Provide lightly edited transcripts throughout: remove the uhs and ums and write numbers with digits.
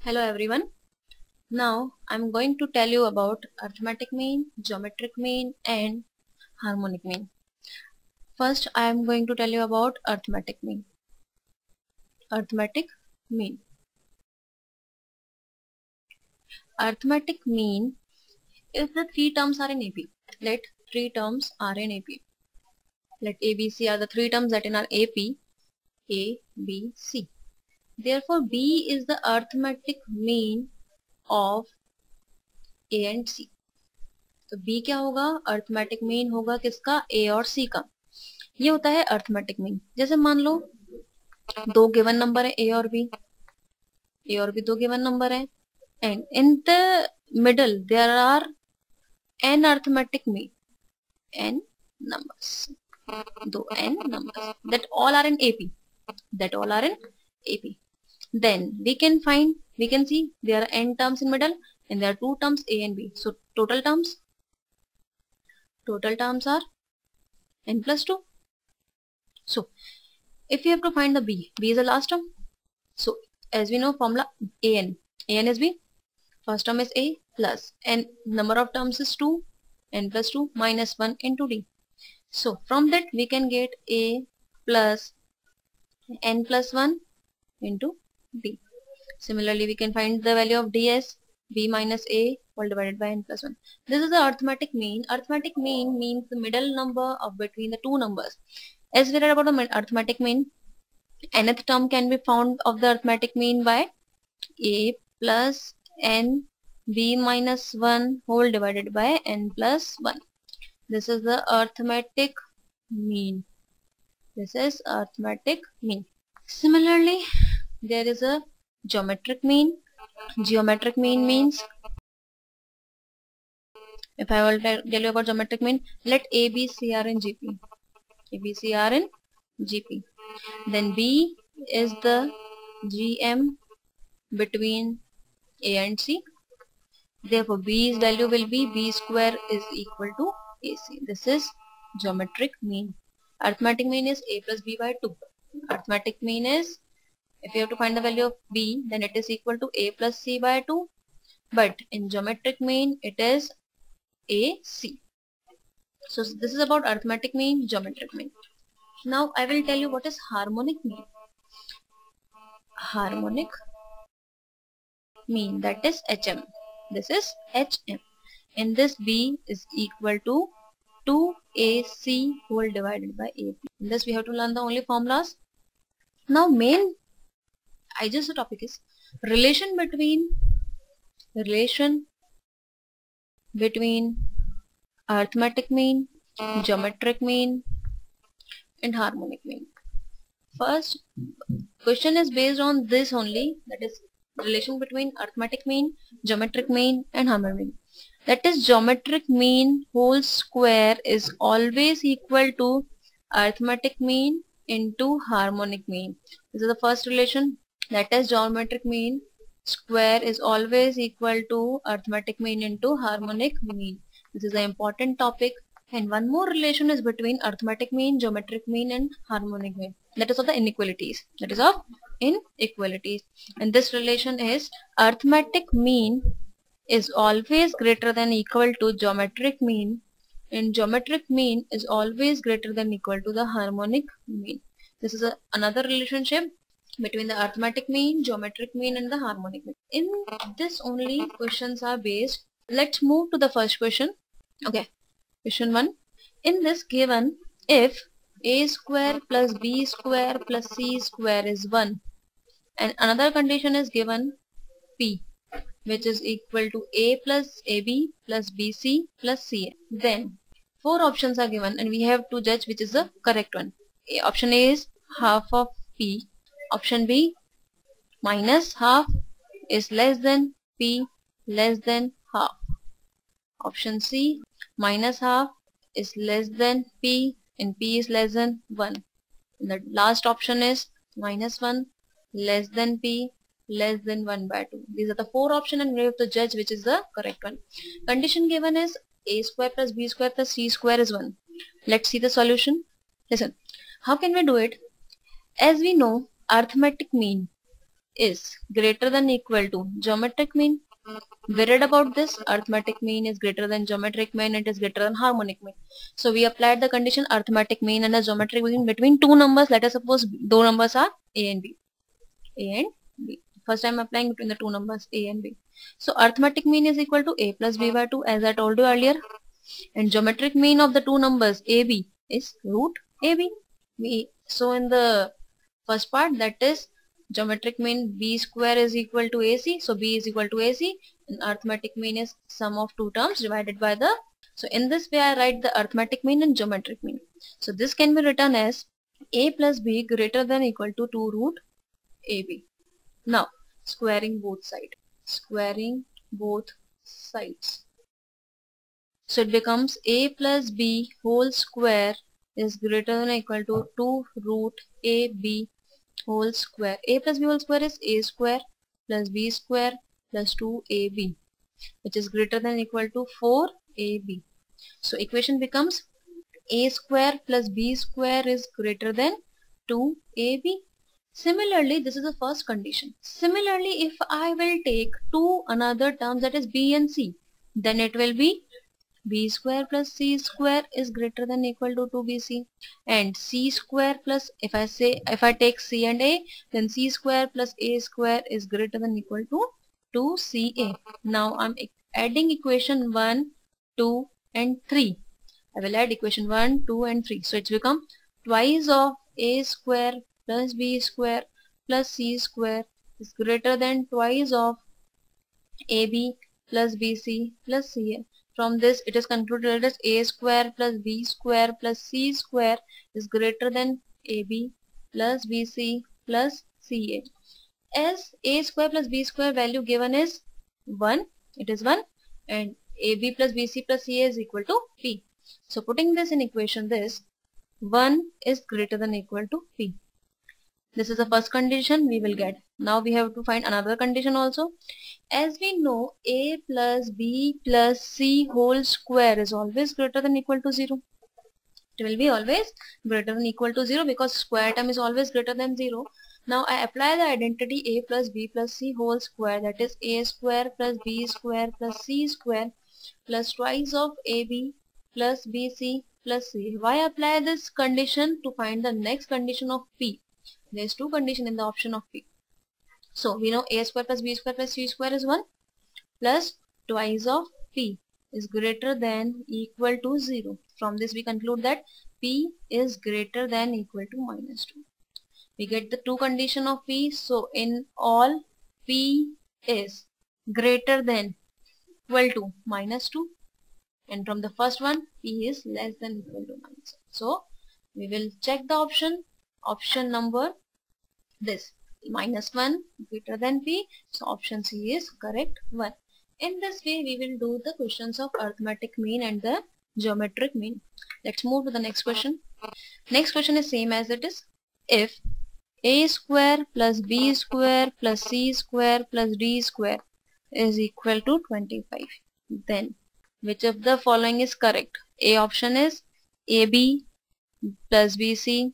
Hello everyone. Now I'm going to tell you about arithmetic mean, geometric mean and harmonic mean. First I am going to tell you about arithmetic mean. Arithmetic mean. Arithmetic mean if the three terms are in AP. Let three terms are in AP. Let A, B, C are the three terms that in our AP. A, B, C. Therefore B is the arithmetic mean of A and C. तो B क्या होगा? Arithmetic mean होगा किसका? A और C का. ये होता है अर्थमेटिक मीन. जैसे मान लो दो गिवन नंबर है A और B दो गिवन नंबर है and in the middle there are n arithmetic mean, n numbers, दो n numbers that all are in AP. Then we can see there are n terms in middle and there are two terms A and B. So total terms are n plus 2. So if you have to find the B is the last term. So as we know formula an is B. First term is A plus n number of terms is 2, n plus 2 minus 1 into D. So from that we can get A plus n plus 1 into D. Similarly we can find the value of D as B minus A all divided by n plus 1. This is the arithmetic mean. Arithmetic mean means the middle number of between the two numbers. As we read about the arithmetic mean, nth term can be found of the arithmetic mean by A plus n B minus 1 whole divided by n plus 1. This is the arithmetic mean. This is arithmetic mean. Similarly, there is a geometric mean. Geometric mean means, if I will tell you about geometric mean, let A, B, C are in GP. A, B, C are in GP. Then B is the GM between A and C. Therefore B's value will be B square is equal to AC. This is geometric mean. Arithmetic mean is A plus B by 2. Arithmetic mean is, if you have to find the value of B, then it is equal to A plus C by 2. But in geometric mean it is AC. So this is about arithmetic mean, geometric mean. Now I will tell you what is harmonic mean. Harmonic mean, that is HM. This is HM. In this B is equal to 2AC whole divided by AP. In this we have to learn the only formulas. Now main IGES topic is relation between arithmetic mean, geometric mean and harmonic mean. First question is based on this only, that is relation between arithmetic mean, geometric mean and harmonic mean. That is geometric mean whole square is always equal to arithmetic mean into harmonic mean. This is the first relation, that is geometric mean square is always equal to arithmetic mean into harmonic mean. This is an important topic. And one more relation is between arithmetic mean, geometric mean and harmonic mean. That is of the inequalities. That is of inequalities. And this relation is arithmetic mean is always greater than equal to geometric mean, and geometric mean is always greater than equal to the harmonic mean. This is another relationship between the arithmetic mean, geometric mean and the harmonic mean. In this only questions are based. Let's move to the first question. Okay. Question 1. In this given, if A square plus B square plus C square is 1 and another condition is given P, which is equal to A plus AB plus BC plus CA, then 4 options are given and we have to judge which is the correct one. Option A is half of P. Option B, minus half is less than P less than half. Option C, minus half is less than P and P is less than 1. And the last option is minus 1 less than P less than 1 by 2. These are the 4 options and we have to judge which is the correct one. Condition given is A square plus B square plus C square is 1. Let's see the solution. Listen, how can we do it? As we know arithmetic mean is greater than equal to geometric mean. We read about this. Arithmetic mean is greater than geometric mean. It is greater than harmonic mean. So we applied the condition arithmetic mean and the geometric mean between two numbers. Let us suppose two numbers are A and B. A and B. First I am applying between the two numbers A and B. So arithmetic mean is equal to A plus B by 2, as I told you earlier. And geometric mean of the two numbers AB is root AB. We saw in the first part, that is geometric mean B square is equal to AC. So B is equal to AC, and arithmetic mean is sum of two terms divided by the. So in this way I write the arithmetic mean and geometric mean. So this can be written as A plus B greater than equal to 2 root AB. Now squaring both sides. Squaring both sides. So it becomes A plus B whole square is greater than or equal to 2 root AB whole square. A plus B whole square is A square plus B square plus 2AB, which is greater than or equal to 4AB. So equation becomes A square plus B square is greater than 2AB. Similarly, this is the first condition. Similarly, if I will take two another terms, that is B and C, then it will be B square plus C square is greater than equal to 2BC, and C square plus, if I take C and A, then C square plus A square is greater than equal to 2CA. Now I'm adding equation 1, 2 and 3. I will add equation 1, 2 and 3. So it's become twice of A square plus B square plus C square is greater than twice of AB plus BC plus CA. From this it is concluded as A square plus B square plus C square is greater than AB plus BC plus CA. As A square plus B square value given is 1, it is 1, and AB plus BC plus CA is equal to P. So putting this in equation, this 1 is greater than equal to P. This is the first condition we will get. Now we have to find another condition also. As we know, A plus B plus C whole square is always greater than equal to 0. It will be always greater than equal to 0 because square term is always greater than 0. Now I apply the identity A plus B plus C whole square, that is A square plus B square plus C square plus twice of AB plus BC plus C. Why apply this condition? To find the next condition of P. There is two conditions in the option of P. So we know A square plus B square plus C square is 1, plus twice of P is greater than equal to 0. From this we conclude that P is greater than equal to minus 2. We get the two condition of P. So in all, P is greater than equal to minus 2, and from the first one P is less than equal to minus 2. So we will check the option number this minus 1 greater than P. So option C is correct one. In this way we will do the questions of arithmetic mean and the geometric mean. Let's move to the next question. Next question is same as it is. If A square plus B square plus C square plus D square is equal to 25, then which of the following is correct? A option is AB plus BC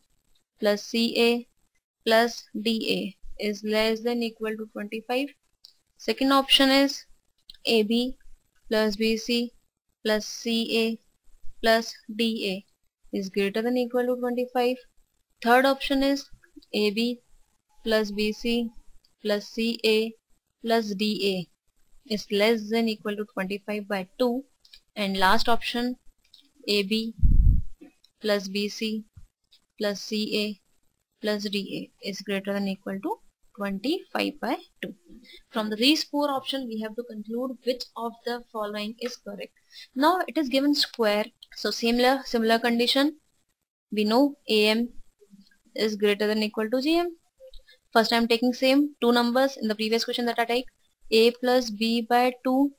plus CA plus DA is less than equal to 25. Second option is AB plus BC plus CA plus DA is greater than equal to 25. Third option is AB plus BC plus CA plus DA is less than equal to 25 by 2. And last option, AB plus BC plus CA plus DA is greater than equal to 25 by 2. From these four options we have to conclude which of the following is correct. Now it is given square, so similar condition. We know AM is greater than equal to GM. First I am taking same two numbers in the previous question that I take. A plus B by 2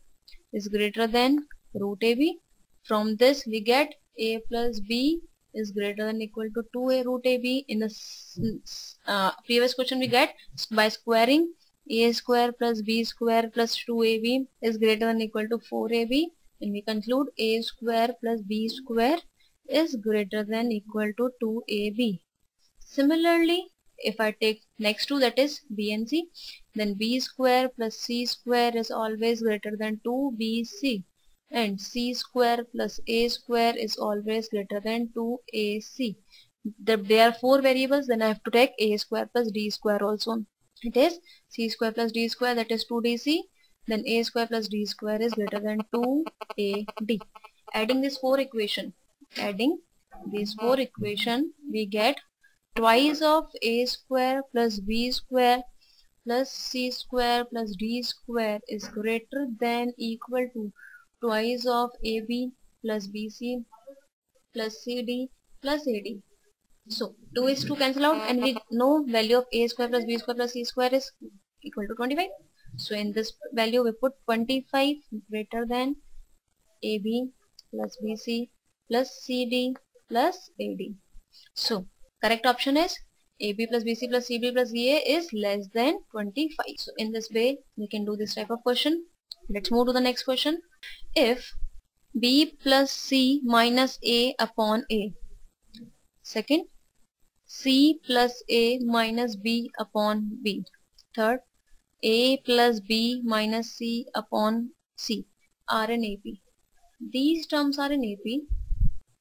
is greater than root AB. From this we get A plus B is greater than equal to 2A root AB. In the previous question we get by squaring A square plus B square plus 2AB is greater than equal to 4AB, and we conclude A square plus B square is greater than equal to 2AB. Similarly, if I take next two, that is B and C, then B square plus C square is always greater than 2BC, and C square plus A square is always greater than 2AC. There are four variables, then I have to take A square plus D square also. It is C square plus D square, that is 2DC, then A square plus D square is greater than 2AD. Adding these four equation, we get twice of A square plus B square plus C square plus D square is greater than equal to twice of AB plus BC plus CD plus AD. So 2 is 2 cancel out, and we know value of A square plus B square plus C square is equal to 25. So in this value we put 25 greater than AB plus BC plus CD plus AD. So correct option is AB plus BC plus CD plus EA is less than 25. So in this way we can do this type of question. Let's move to the next question. If B plus C minus A upon A. Second, C plus A minus B upon B. Third, A plus B minus C upon C are in AP. These terms are in AP,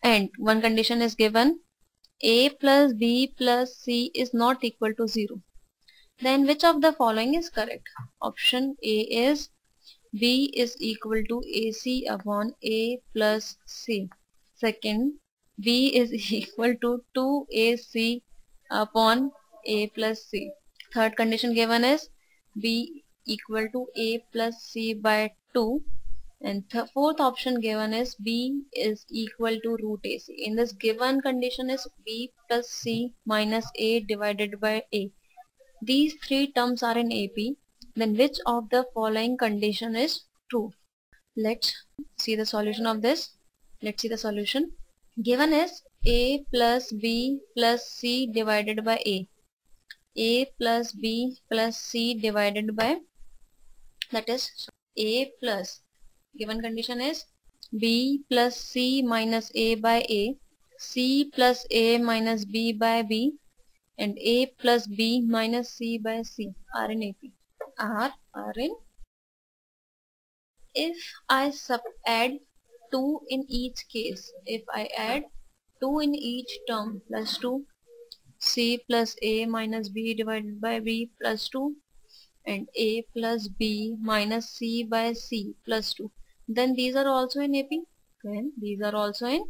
and one condition is given, A plus B plus C is not equal to 0. Then which of the following is correct? Option A is B is equal to AC upon A plus C. Second, B is equal to 2AC upon A plus C. Third condition given is B equal to A plus C by 2. And fourth option given is B is equal to root AC. In this given condition is B plus C minus A divided by A. These three terms are in AP. Then which of the following condition is true? Let's see the solution of this. Let's see the solution. Given is A plus B plus C divided by A. A plus B plus C divided by, that is A plus, given condition is B plus C minus A by A, C plus A minus B by B, and A plus B minus C by C are in AP. Are in. If I add 2 in each case, if I add 2 in each term plus 2, C plus A minus B divided by B plus 2, and A plus B minus C by C plus 2, then these are also in AP. Then these are also in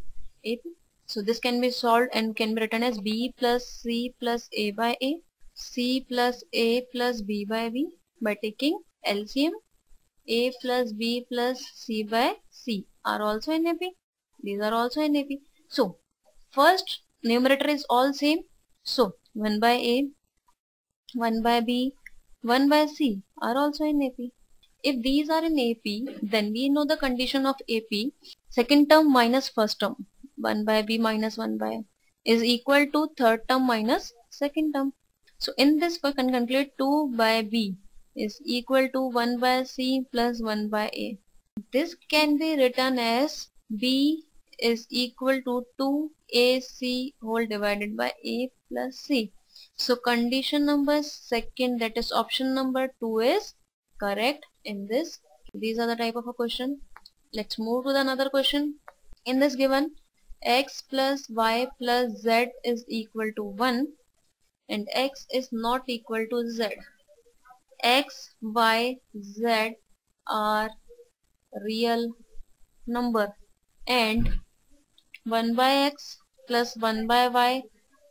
AP. So this can be solved and can be written as B plus C plus A by A, C plus A plus B by B by taking LCM. A plus B plus C by C are also in AP. These are also in AP. So first numerator is all same. So 1 by A, 1 by B, 1 by C are also in AP. If these are in AP, then we know the condition of AP. Second term minus first term, 1 by B minus 1 by A, is equal to third term minus second term. So in this we can calculate 2 by B is equal to 1 by C plus 1 by A. This can be written as B is equal to 2AC whole divided by A plus C. So condition number second, that is option number 2, is correct in this. These are the type of a question. Let's move to the another question. In this given, x plus y plus z is equal to 1 and x is not equal to z. X, y, z are real number, and 1 by x plus 1 by y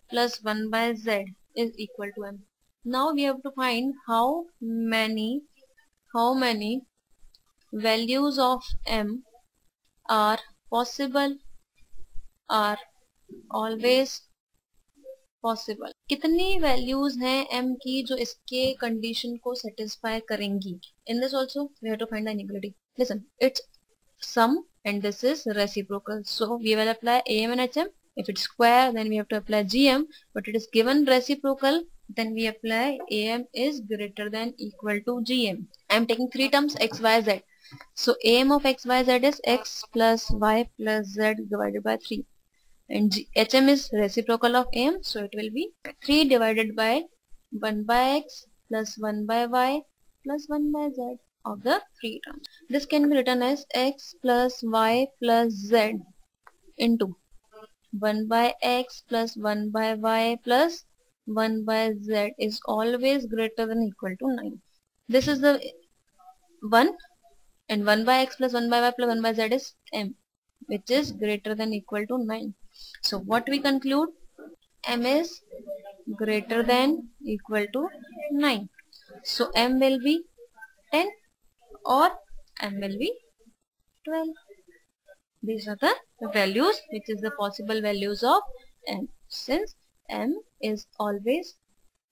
plus 1 by z is equal to m. Now we have to find how many values of m are possible, are always possible. कितनी values हैं m की जो इसके condition को satisfy करेंगी. In this also we have to find the inequality. Listen, it's sum and this is reciprocal. So we will apply am and hm. If it's square, then we have to apply gm. But it is given reciprocal, then we apply am is greater than equal to gm. I am taking three terms x, y, z. So am of x, y, z is x plus y plus z divided by 3. and hm is reciprocal of am, so it will be 3 divided by 1 by x plus 1 by y plus 1 by z of the 3 terms. This can be written as x plus y plus z into 1 by x plus 1 by y plus 1 by z is always greater than or equal to 9. This is the 1, and 1 by x plus 1 by y plus 1 by z is m, which is greater than or equal to 9. So what we conclude? M is greater than or equal to 9. So m will be 10 or m will be 12. These are the values, which is the possible values of m, since m is always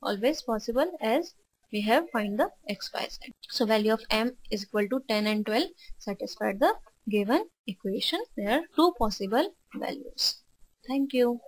possible, as we have find the x, y, z. So value of m is equal to 10 and 12 satisfied the given equation. There are two possible values. Thank you.